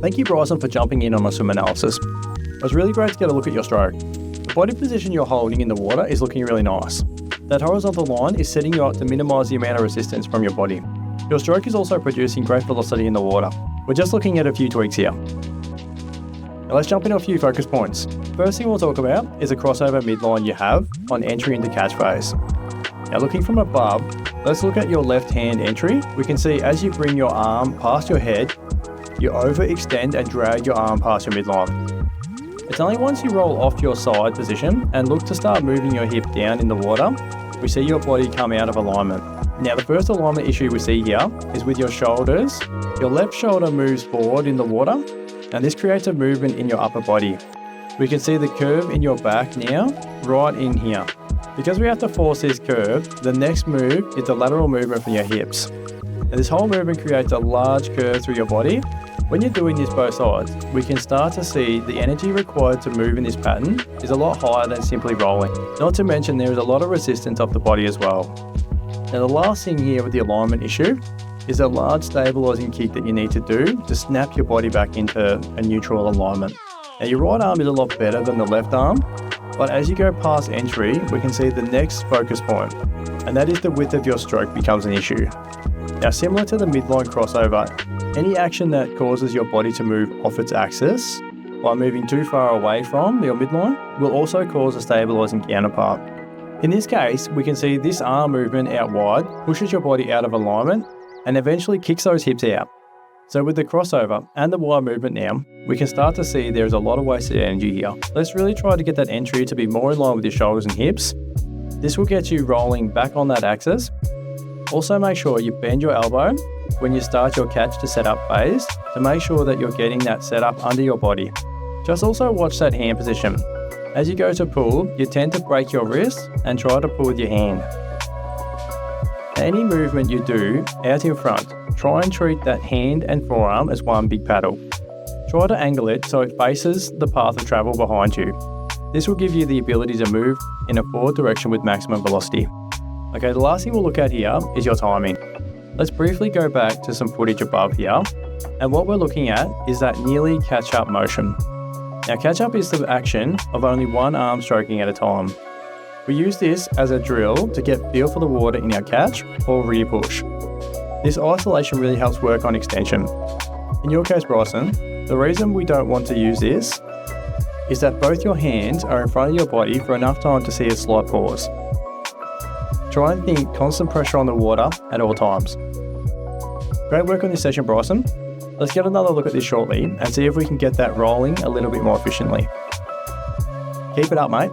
Thank you, Bryson, for jumping in on my swim analysis. It was really great to get a look at your stroke. The body position you're holding in the water is looking really nice. That horizontal line is setting you up to minimise the amount of resistance from your body. Your stroke is also producing great velocity in the water. We're just looking at a few tweaks here. Now let's jump into a few focus points. First thing we'll talk about is the crossover midline you have on entry into catch phase. Now looking from above, let's look at your left hand entry. We can see as you bring your arm past your head, you overextend and drag your arm past your midline. It's only once you roll off your side position and look to start moving your hip down in the water, we see your body come out of alignment. Now the first alignment issue we see here is with your shoulders. Your left shoulder moves forward in the water, and this creates a movement in your upper body. We can see the curve in your back now, right in here. Because we have to force this curve, the next move is the lateral movement from your hips. And this whole movement creates a large curve through your body. When you're doing this both sides, we can start to see the energy required to move in this pattern is a lot higher than simply rolling. Not to mention there is a lot of resistance off the body as well. Now the last thing here with the alignment issue is a large stabilizing kick that you need to do to snap your body back into a neutral alignment. Now your right arm is a lot better than the left arm, but as you go past entry, we can see the next focus point, and that is the width of your stroke becomes an issue. Now similar to the midline crossover, any action that causes your body to move off its axis by moving too far away from your midline will also cause a stabilizing counterpart. In this case, we can see this arm movement out wide pushes your body out of alignment and eventually kicks those hips out. So with the crossover and the wide movement now, we can start to see there is a lot of wasted energy here. Let's really try to get that entry to be more in line with your shoulders and hips. This will get you rolling back on that axis. Also make sure you bend your elbow when you start your catch to set up phase to make sure that you're getting that set up under your body. Just also watch that hand position. As you go to pull, you tend to break your wrist and try to pull with your hand. Any movement you do out in front, try and treat that hand and forearm as one big paddle. Try to angle it so it faces the path of travel behind you. This will give you the ability to move in a forward direction with maximum velocity. Okay, the last thing we'll look at here is your timing. Let's briefly go back to some footage above here, and what we're looking at is that nearly catch-up motion. Now catch-up is the action of only one arm stroking at a time. We use this as a drill to get feel for the water in our catch or rear push. This isolation really helps work on extension. In your case, Bryson, the reason we don't want to use this is that both your hands are in front of your body for enough time to see a slight pause. Try and think constant pressure on the water at all times. Great work on this session, Bryson. Let's get another look at this shortly and see if we can get that rolling a little bit more efficiently. Keep it up, mate.